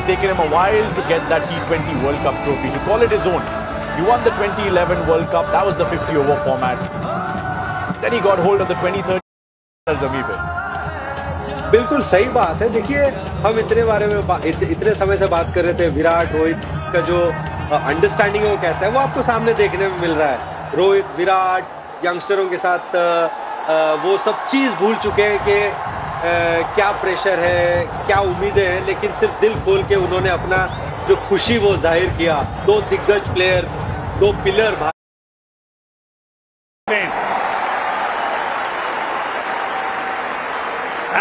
It's taken him a while to get that T20 World Cup trophy, to call it his own. He won the 2011 World Cup. That was the 50-over format. Then he got hold of the 2013 जमीन पे. बिल्कुल सही बात है. देखिए, हम इतने समय से बात कर रहे थे विराट रोहित का जो अंडरस्टैंडिंग है वो कैसा है, वो आपको सामने देखने में मिल रहा है. रोहित, विराट यंगस्टरों के साथ वो सब चीज भूल चुके हैं कि क्या प्रेशर है, क्या उम्मीदें हैं, लेकिन सिर्फ दिल खोल के उन्होंने अपना जो खुशी वो जाहिर किया. दो दिग्गज प्लेयर, दो pillar.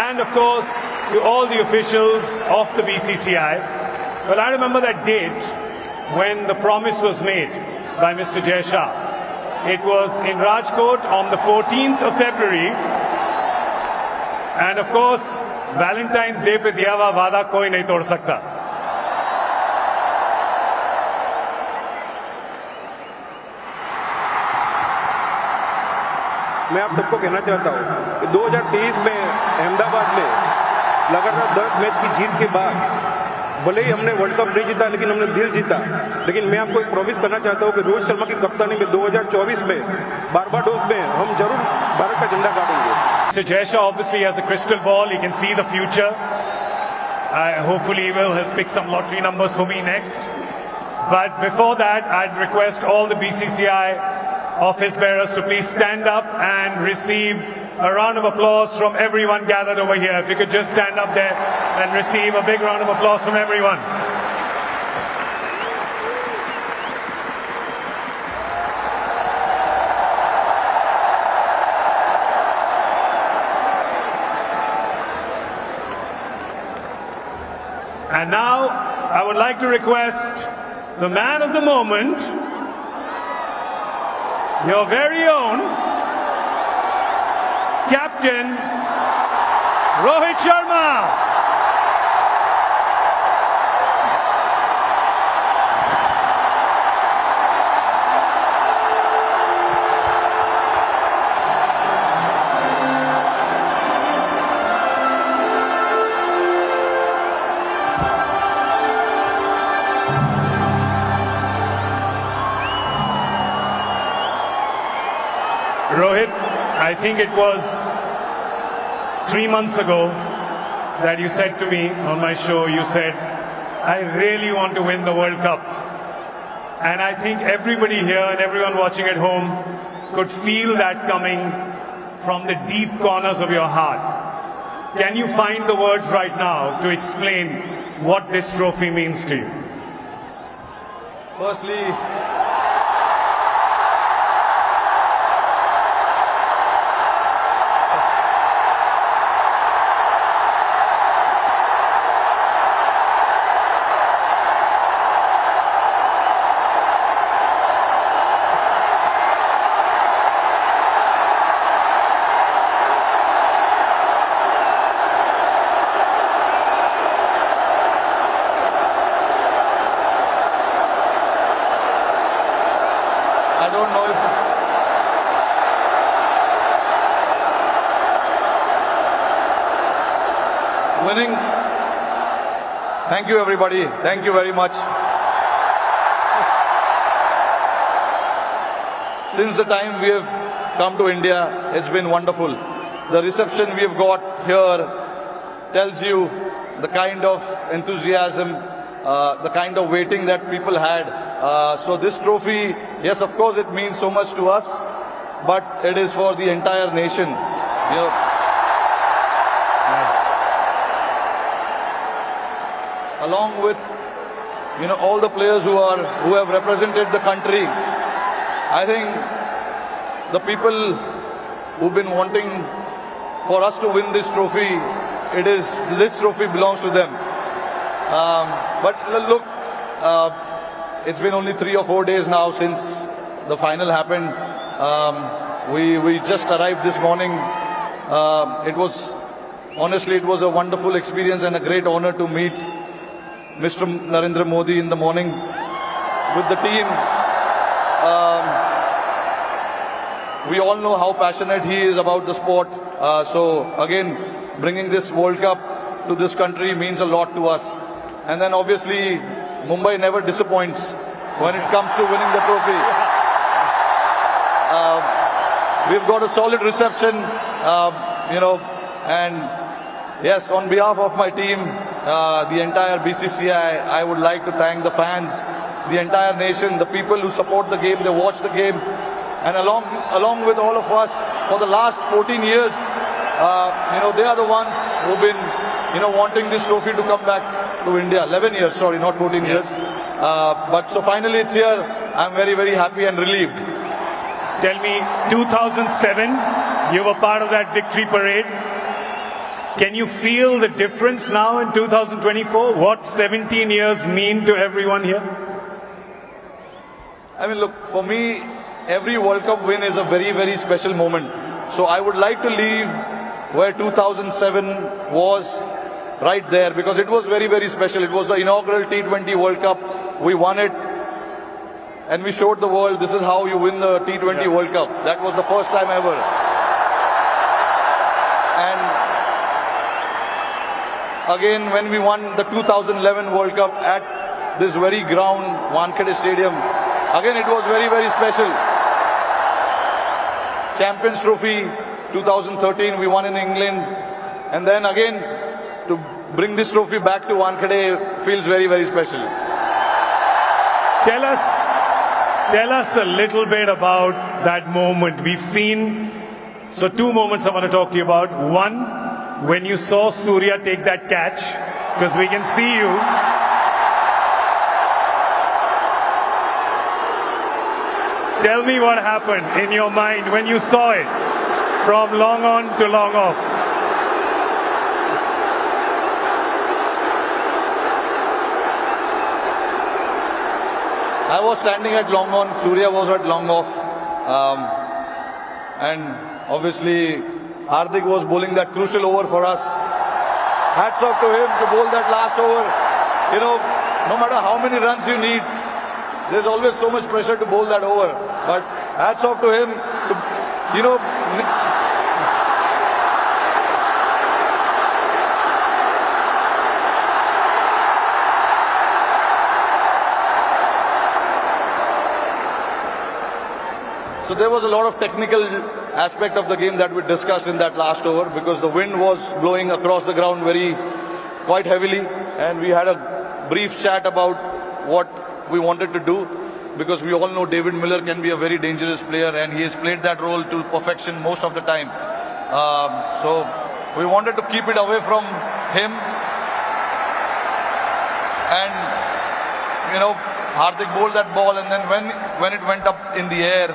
And of course, to all the officials of the BCCI, well, I remember that date when the promise was made by Mr. Jai Shah. It was in Rajkot on the 14th of February. And of course, Valentine's Day पे दिया हुआ वादा कोई नहीं तोड़ सकता. मैं आप सबको कहना चाहता हूं कि 2023 में अहमदाबाद में लगातार 10 मैच की जीत के बाद भले ही हमने वर्ल्ड कप नहीं जीता, लेकिन हमने दिल जीता. लेकिन मैं आपको एक प्रॉमिस करना चाहता हूं कि रोहित शर्मा की कप्तानी में 2024 में बारबाडोस में हम जरूर भारत का झंडा गाड़ेंगे. Mr. Jai Shah obviously has a crystal ball. He can see the future. Hopefully he will pick some lottery numbers for me next. But before that, I'd request all the BCCI office bearers to please stand up and receive a round of applause from everyone gathered over here. If you could just stand up there and receive a big round of applause from everyone. And now I would like to request the man of the moment, your very own Captain Rohit Sharma. Rohit, I think it was 3 months ago that you said to me on my show, you said, I really want to win the World Cup. And I think everybody here and everyone watching at home could feel that coming from the deep corners of your heart. Can you find the words right now to explain what this trophy means to you? Firstly, I don't know if winning. Thank you, everybody. Thank you very much. Since the time we have come to India, it's been wonderful. The reception we have got here tells you the kind of enthusiasm, the kind of waiting that people had. So this trophy, yes, of course, it means so much to us, but it is for the entire nation. You know, along with all the players who have represented the country. I think the people who've been wanting for us to win this trophy, this trophy belongs to them. But look, it's been only 3 or 4 days now since the final happened. We just arrived this morning. Honestly, it was a wonderful experience and a great honor to meet Mr. Narendra Modi in the morning with the team. We all know how passionate he is about the sport. So again, bringing this World Cup to this country means a lot to us. And then obviously Mumbai never disappoints when it comes to winning the trophy. We've got a solid reception, and yes, on behalf of my team, the entire BCCI, I would like to thank the fans, the entire nation, the people who support the game, they watch the game, and along with all of us for the last 14 years, they are the ones who've been, wanting this trophy to come back to India. 11 years, sorry, not 14 years. But so finally it's here. I'm very, very happy and relieved. Tell me, 2007, you were part of that victory parade. Can you feel the difference now in 2024? What 17 years mean to everyone here? I mean, look, for me, every World Cup win is a very, very special moment. So I would like to leave where 2007 was, right there, because it was very, very special. It was the inaugural T20 World Cup. We won it. And we showed the world this is how you win the T20 World Cup. That was the first time ever. And again, when we won the 2011 World Cup at this very ground, Wankhede Stadium, again it was very, very special. Champions Trophy 2013, we won in England. And then again, to bring this trophy back to Wankhede feels very, very special. Tell us a little bit about that moment. We've seen, so two moments I want to talk to you about. One, when you saw Surya take that catch, because we can see you. Tell me what happened in your mind when you saw it from long on to long off. I was standing at long on, Surya was at long off, and obviously Hardik was bowling that crucial over for us. Hats off to him to bowl that last over. No matter how many runs you need, there's always so much pressure to bowl that over. But hats off to him to, So there was a lot of technical aspect of the game that we discussed in that last over, because the wind was blowing across the ground quite heavily, and we had a brief chat about what we wanted to do, because we all know David Miller can be a very dangerous player and he has played that role to perfection most of the time. So we wanted to keep it away from him, and Hardik bowled that ball, and then when it went up in the air,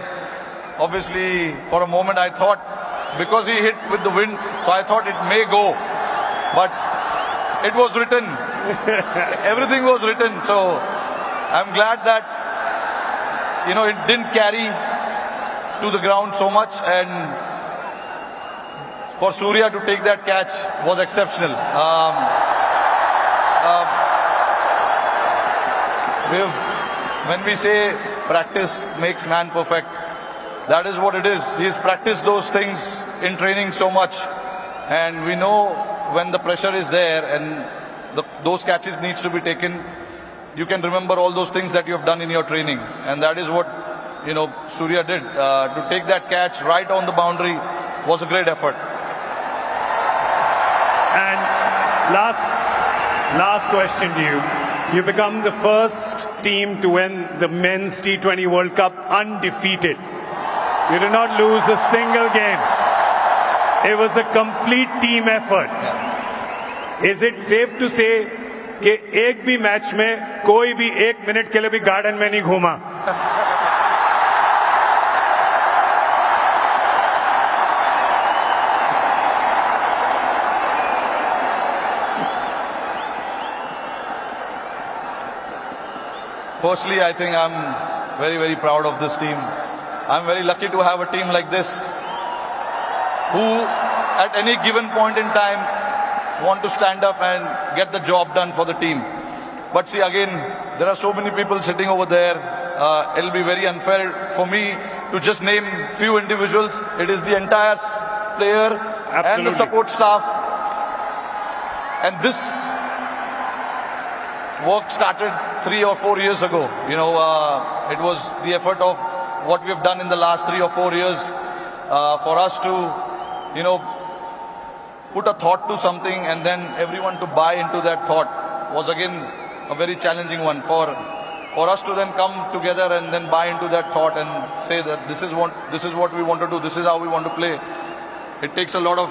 obviously, for a moment I thought, because he hit with the wind, so I thought it may go. But it was written. Everything was written. So I'm glad that, it didn't carry to the ground so much. And for Surya to take that catch was exceptional. When we say practice makes man perfect, that is what it is. He's practiced those things in training so much, and we know when the pressure is there and those catches needs to be taken, you can remember all those things that you have done in your training, and that is what Surya did. To take that catch right on the boundary was a great effort. And last question to you. You become the first team to win the men's T20 World Cup undefeated. You did not lose a single game. It was a complete team effort. Yeah. Is it safe to say कि एक भी match में कोई भी एक minute के लिए भी गार्डन में नहीं घूमा? Firstly, I think I'm very, very proud of this team. I'm very lucky to have a team like this who at any given point in time want to stand up and get the job done for the team. But see, again, there are so many people sitting over there. It'll be very unfair for me to just name few individuals. It is the entire player and the support staff. And work started 3 or 4 years ago. It was the effort of what we have done in the last 3 or 4 years for us to, put a thought to something and then everyone to buy into that thought was again a very challenging one for us to then come together and then buy into that thought and say that this is what we want to do, this is how we want to play. It takes a lot of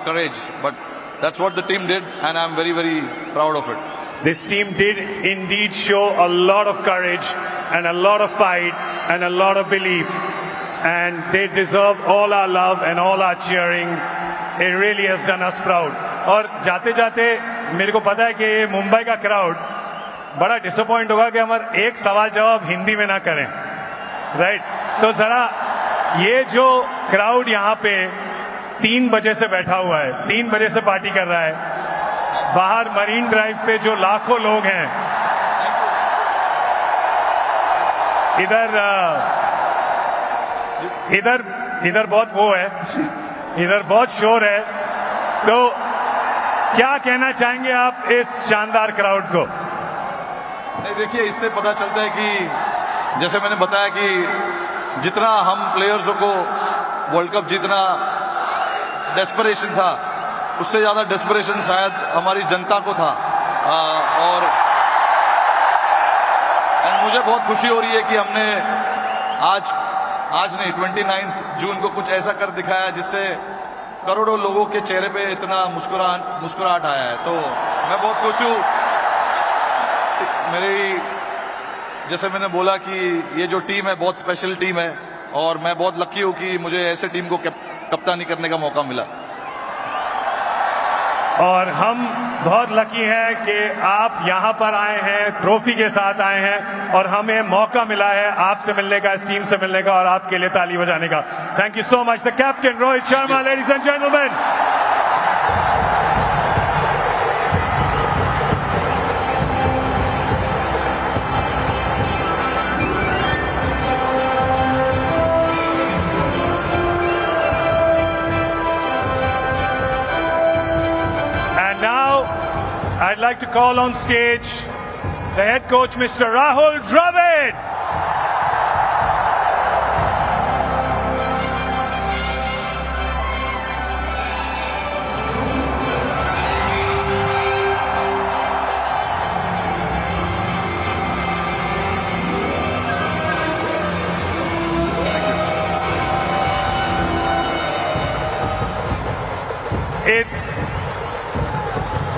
courage, but that's what the team did, and I'm very, very proud of it. This team did indeed show a lot of courage and a lot of fight and a lot of belief, and they deserve all our love and all our cheering. It really has done us proud. और जाते जाते मेरे को पता है कि ये मुंबई का क्राउड बड़ा डिसअपॉइंट होगा कि हमारा एक सवाल जवाब हिंदी में ना करें, राइट? तो जरा ये जो क्राउड यहाँ पे 3 बजे से बैठा हुआ है, 3 बजे से पार्टी कर रहा है, बाहर मरीन ड्राइव पे जो लाखों लोग हैं, इधर बहुत वो है, इधर बहुत शोर है, तो क्या कहना चाहेंगे आप इस शानदार क्राउड को? नहीं, देखिए, इससे पता चलता है कि जैसे मैंने बताया कि जितना हम प्लेयर्सों को वर्ल्ड कप जीतना डेस्परेशन था, उससे ज्यादा डेस्परेशन शायद हमारी जनता को था। और मुझे बहुत खुशी हो रही है कि हमने आज नहीं 29 जून को कुछ ऐसा कर दिखाया जिससे करोड़ों लोगों के चेहरे पे इतना मुस्कुराहट आया है। तो मैं बहुत खुश हूं। जैसे मैंने बोला कि ये जो टीम है बहुत स्पेशल टीम है और मैं बहुत लकी हूं कि मुझे ऐसे टीम को कप्तानी करने का मौका मिला। और हम बहुत लकी हैं कि आप यहां पर आए हैं, ट्रॉफी के साथ आए हैं और हमें मौका मिला है आपसे मिलने का, इस टीम से मिलने का और आपके लिए ताली बजाने का। Thank you so much the captain Rohit Sharma, ladies and gentleman. I'd like to call on stage the head coach, Mr. Rahul Dravid.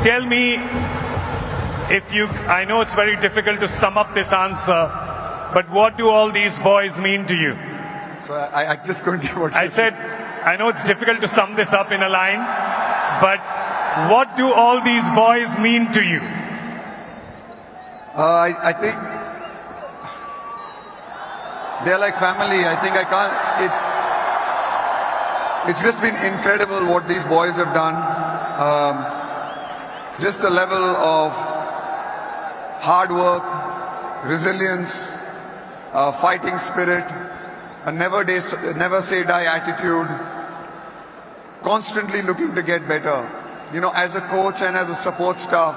Tell me if I know it's very difficult to sum up this answer, but what do all these boys mean to you? So I just couldn't get what I said, I know it's difficult to sum this up in a line, but what do all these boys mean to you? I think they're like family. I think I can't, it's just been incredible what these boys have done. Just the level of hard work, resilience, fighting spirit, a never say die attitude, constantly looking to get better. As a coach and as a support staff,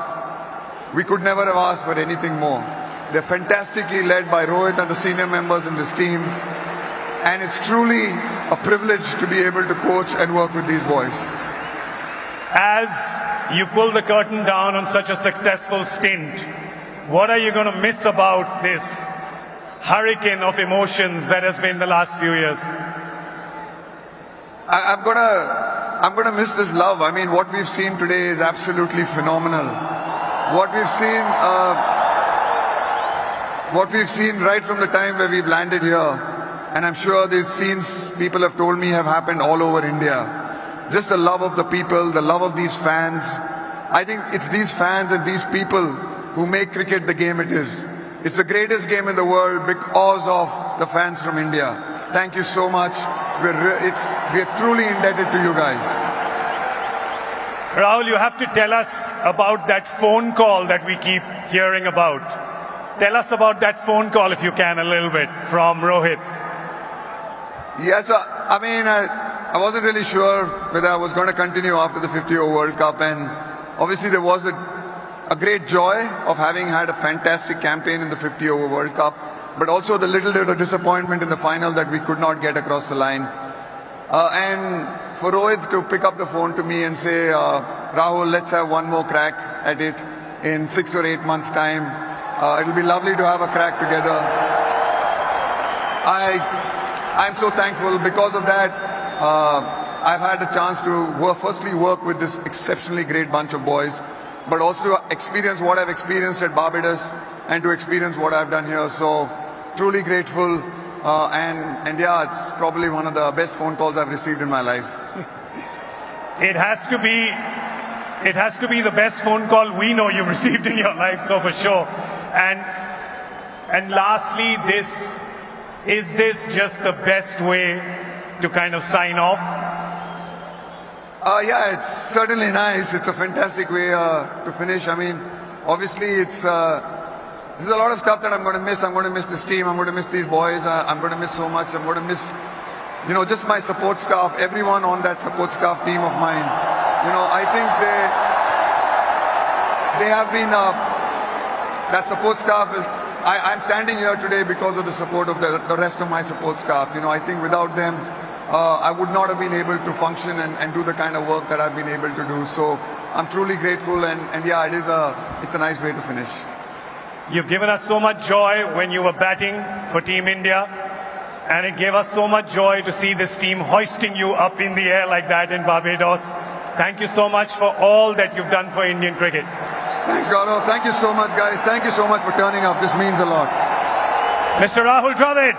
we could never have asked for anything more. They're fantastically led by Rohit and the senior members in this team, and it's truly a privilege to be able to coach and work with these boys. As you pull the curtain down on such a successful stint, what are you going to miss about this hurricane of emotions that has been the last few years? I'm gonna miss this love. I mean, what we've seen today is absolutely phenomenal. What we've seen right from the time where we've landed here, and I'm sure these scenes people have told me have happened all over India. Just the love of the people, the love of these fans. I think it's these fans and these people who make cricket the game it is. It's the greatest game in the world because of the fans from India. Thank you so much. We're truly indebted to you guys. Rahul, you have to tell us about that phone call that we keep hearing about. Tell us about that phone call if you can a little bit from Rohit. Yes, I mean, I wasn't really sure whether I was going to continue after the 50 over World Cup, and obviously there was a a great joy of having had a fantastic campaign in the 50-over World Cup, but also the little bit of disappointment in the final that we could not get across the line. And for Rohit to pick up the phone to me and say, Rahul, let's have one more crack at it in 6 or 8 months' time. It'll be lovely to have a crack together. I'm so thankful. Because of that, I've had a chance to firstly work with this exceptionally great bunch of boys, but also experience what I've experienced at Barbados and to experience what I've done here. So truly grateful. And yeah, it's probably one of the best phone calls I've received in my life. It has to be the best phone call we know you've received in your life, so for sure. And lastly, is this just the best way to kind of sign off? Yeah, it's certainly nice. It's a fantastic way to finish. I mean, obviously this is a lot of stuff that I'm going to miss. I'm going to miss this team. I'm going to miss these boys. I'm going to miss so much. I'm going to miss, just my support staff, everyone on that support staff team of mine. I think they have been, that support staff is, I'm standing here today because of the support of the rest of my support staff. I think without them, I would not have been able to function and do the kind of work that I've been able to do. So I'm truly grateful, and yeah, it's a nice way to finish. You've given us so much joy when you were batting for Team India, and it gave us so much joy to see this team hoisting you up in the air like that in Barbados. Thank you so much for all that you've done for Indian cricket. Thanks, Gaurav. Thank you so much, guys. Thank you so much for turning up. This means a lot. Mr. Rahul Dravid.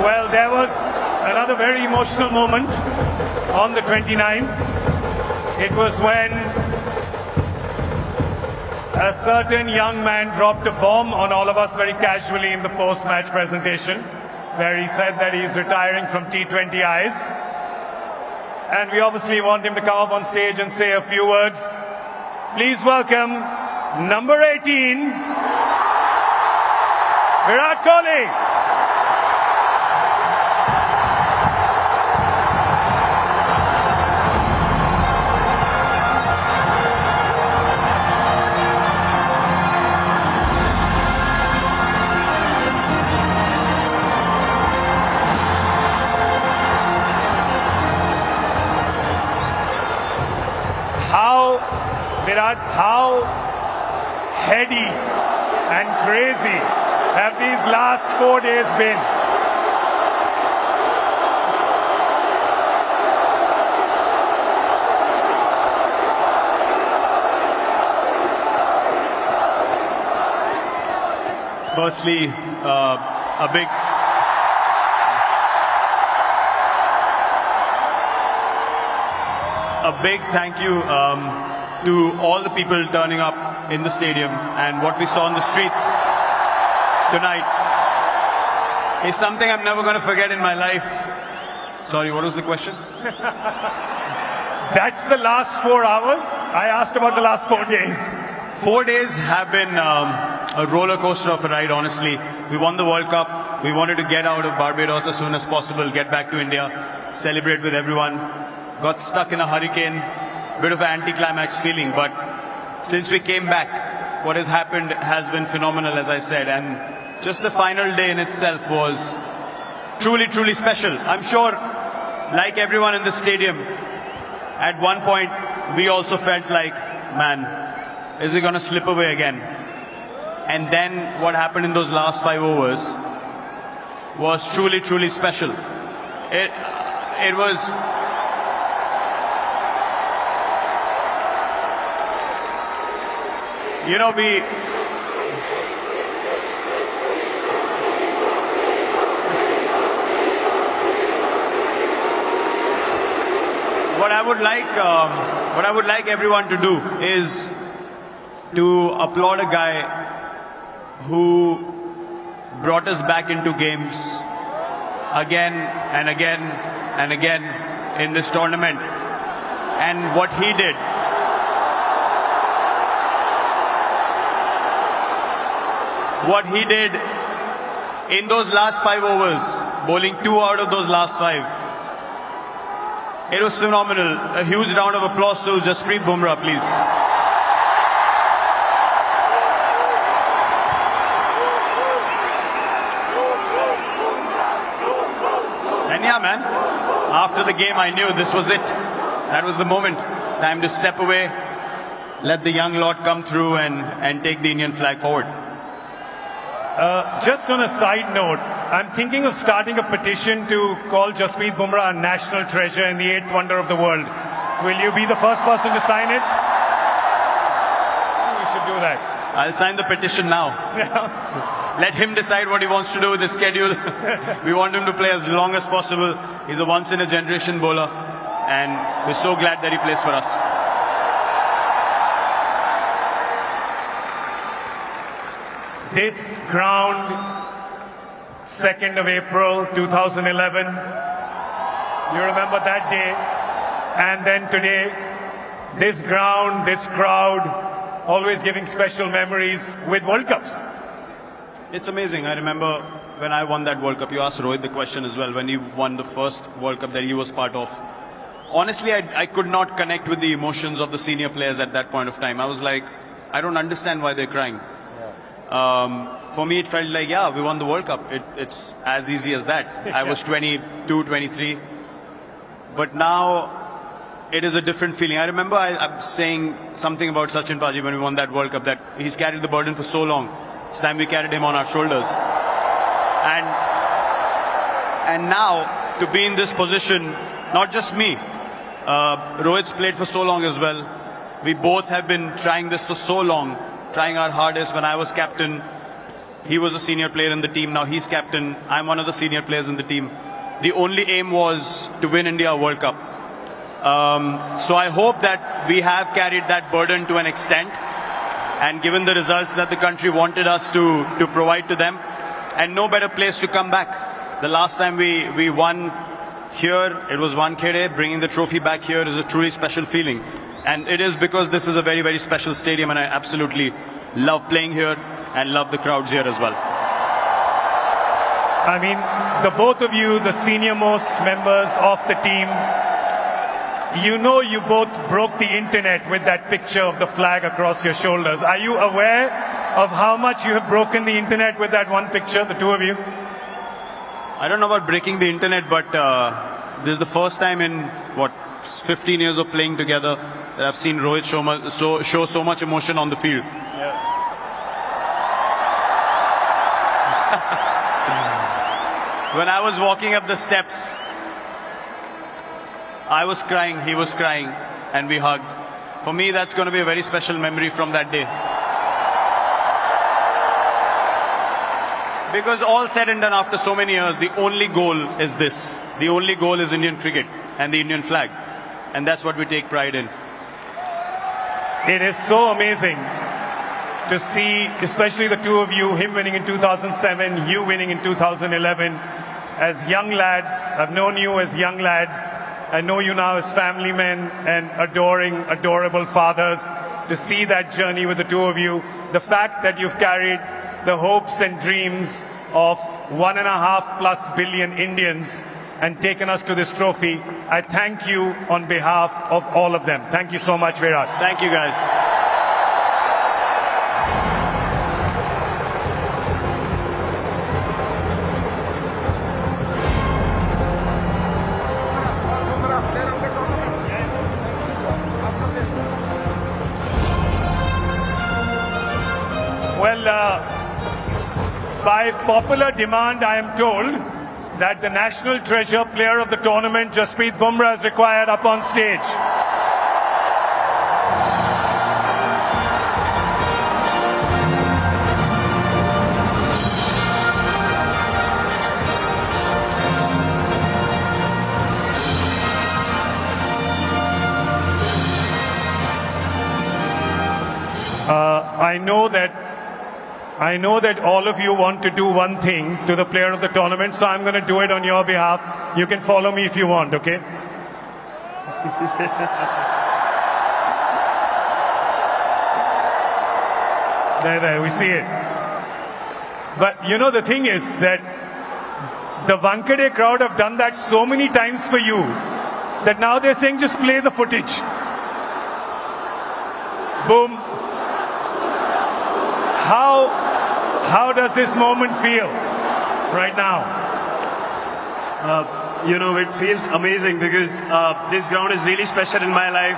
Well, there was another very emotional moment on the 29th. It was when a certain young man dropped a bomb on all of us very casually in the post-match presentation, where he said that he's retiring from T20Is. And we obviously want him to come up on stage and say a few words. Please welcome number 18, Virat Kohli. Virat, how heady and crazy have these last 4 days been? Firstly, a big thank you to all the people turning up in the stadium, and what we saw on the streets tonight is something I'm never going to forget in my life. Sorry, what was the question? That's the last 4 hours. I asked about the last 4 days. 4 days have been a roller coaster of a ride, honestly. We won the World Cup. We wanted to get out of Barbados as soon as possible, get back to India, celebrate with everyone. Got stuck in a hurricane. Bit of an anticlimax feeling, but since we came back, what has happened has been phenomenal, as I said, and just the final day in itself was truly, truly special. I'm sure, like everyone in the stadium, at one point we also felt like, man, is it going to slip away again? And then what happened in those last 5 overs was truly, truly special. It was... What I would like everyone to do is to applaud a guy who brought us back into games again and again and again in this tournament. And what he did, in those last 5 overs, bowling 2 out of those last 5, it was phenomenal. A huge round of applause to Jasprit Bumrah, please. And yeah, man, after the game I knew this was it. That was the moment. Time to step away, let the young lot come through and take the Indian flag forward. Just on a side note, I'm thinking of starting a petition to call Jasprit Bumrah a national treasure and the 8th wonder of the world. Will you be the first person to sign it? We should do that. I'll sign the petition now. Let him decide what he wants to do with his schedule. We want him to play as long as possible. He's a once-in-a-generation bowler, and we're so glad that he plays for us. This ground, 2nd of April 2011, you remember that day, and then today, this ground, this crowd, always giving special memories with World Cups. It's amazing. I remember when I won that World Cup, you asked Rohit the question as well, when he won the first World Cup that he was part of. Honestly, I could not connect with the emotions of the senior players at that point of time. I was like, I don't understand why they're crying. For me, it felt like, yeah, we won the World Cup. It's as easy as that. I was 22, 23. But now, it is a different feeling. I remember I'm saying something about Sachin Paji when we won that World Cup, that he's carried the burden for so long. It's time we carried him on our shoulders. And now, to be in this position, not just me, Rohit's played for so long as well. We both have been trying this for so long, trying our hardest. When I was captain, he was a senior player in the team. Now he's captain. I'm one of the senior players in the team. The only aim was to win India a World Cup. So I hope that we have carried that burden to an extent, and given the results that the country wanted us to provide to them, and no better place to come back. The last time we won here, it was Wankhede. Bringing the trophy back here is a truly special feeling. And it is because this is a very, very special stadium, and I absolutely love playing here and love the crowds here as well. I mean, the both of you, the senior most members of the team, you know you both broke the internet with that picture of the flag across your shoulders. Are you aware of how much you have broken the internet with that one picture, the two of you? I don't know about breaking the internet, but this is the first time in, 15 years of playing together that I've seen Rohit show so much emotion on the field. Yeah. When I was walking up the steps, I was crying, he was crying, and we hugged. For me, that's going to be a very special memory from that day. Because all said and done, after so many years, the only goal is this. The only goal is Indian cricket and the Indian flag. And that's what we take pride in. It is so amazing to see, especially the two of you, him winning in 2007, you winning in 2011. As young lads, I've known you as young lads. I know you now as family men and adorable fathers. To see that journey with the two of you, the fact that you've carried the hopes and dreams of 1.5+ billion Indians and taken us to this trophy, I thank you on behalf of all of them. Thank you so much, Virat. Thank you, guys. Well, by popular demand, I am told that the national treasure player of the tournament, Jasprit Bumrah, is required up on stage. I know that I know that all of you want to do one thing to the player of the tournament, so I'm going to do it on your behalf. You can follow me if you want, okay? There, we see it. But you know, the thing is that the Wankhede crowd have done that so many times for you that now they're saying just play the footage. Boom. How does this moment feel right now? You know, it feels amazing because this ground is really special in my life.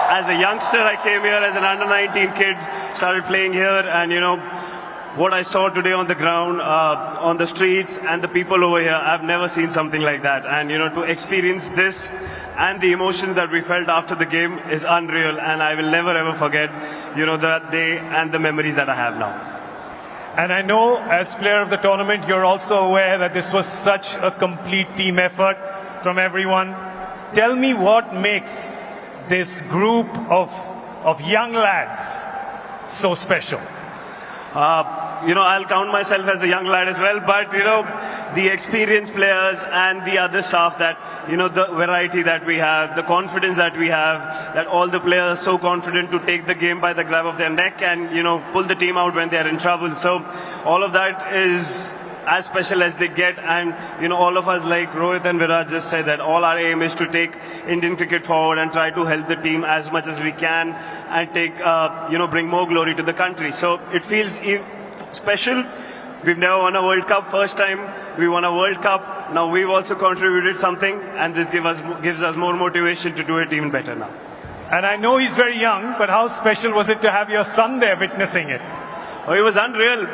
As a youngster, I came here as an under-19 kid, started playing here, and you know, what I saw today on the ground, on the streets, and the people over here, I've never seen something like that. And you know, to experience this and the emotions that we felt after the game is unreal, and I will never ever forget, you know, that day and the memories that I have now. And I know, as player of the tournament, you're also aware that this was such a complete team effort from everyone. Tell me what makes this group of young lads so special. You know, I'll count myself as a young lad as well, but you know, the experienced players and the other staff, that, you know, the variety that we have, the confidence that we have, that all the players are so confident to take the game by the grab of their neck and, you know, pull the team out when they are in trouble. So all of that is as special as they get, and you know, all of us, like Rohit and Virat just said, that all our aim is to take Indian cricket forward and try to help the team as much as we can and take, you know, bring more glory to the country. So it feels special. We've never won a World Cup. First time we won a World Cup. Now we've also contributed something, and this gives us more motivation to do it even better now. And I know he's very young, but how special was it to have your son there witnessing it? Oh, it was unreal.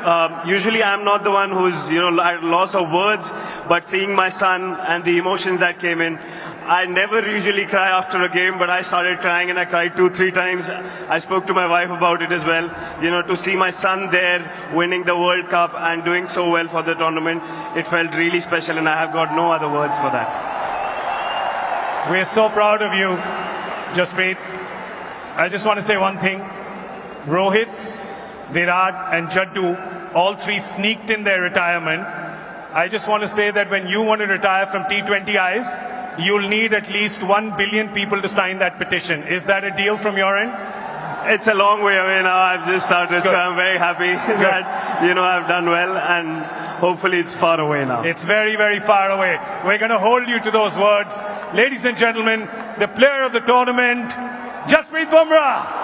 Usually I'm not the one who's, you know, at loss of words, but seeing my son and the emotions that came in, I never usually cry after a game, but I started crying, and I cried 2-3 times. I spoke to my wife about it as well. You know, to see my son there winning the World Cup and doing so well for the tournament, it felt really special, and I have got no other words for that. We're so proud of you, Jasprit. I just want to say one thing. Rohit, Virat and Jaddu, all three sneaked in their retirement. I just want to say that when you want to retire from T20Is, you'll need at least 1 billion people to sign that petition. Is that a deal from your end? It's a long way away now. I've just started, so I'm very happy that, you know, I've done well, and hopefully it's far away now. It's very, very far away. We're going to hold you to those words. Ladies and gentlemen, the player of the tournament, Jasprit Bumrah.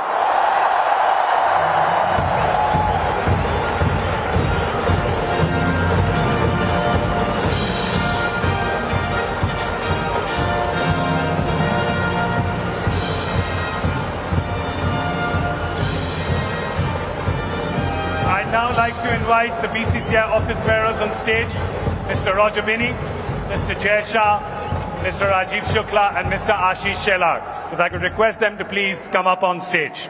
I'd now like to invite the BCCI office bearers on stage, Mr. Roger Binney, Mr. Jay Shah, Mr. Rajiv Shukla and Mr. Ashish Shelar. If I could request them to please come up on stage.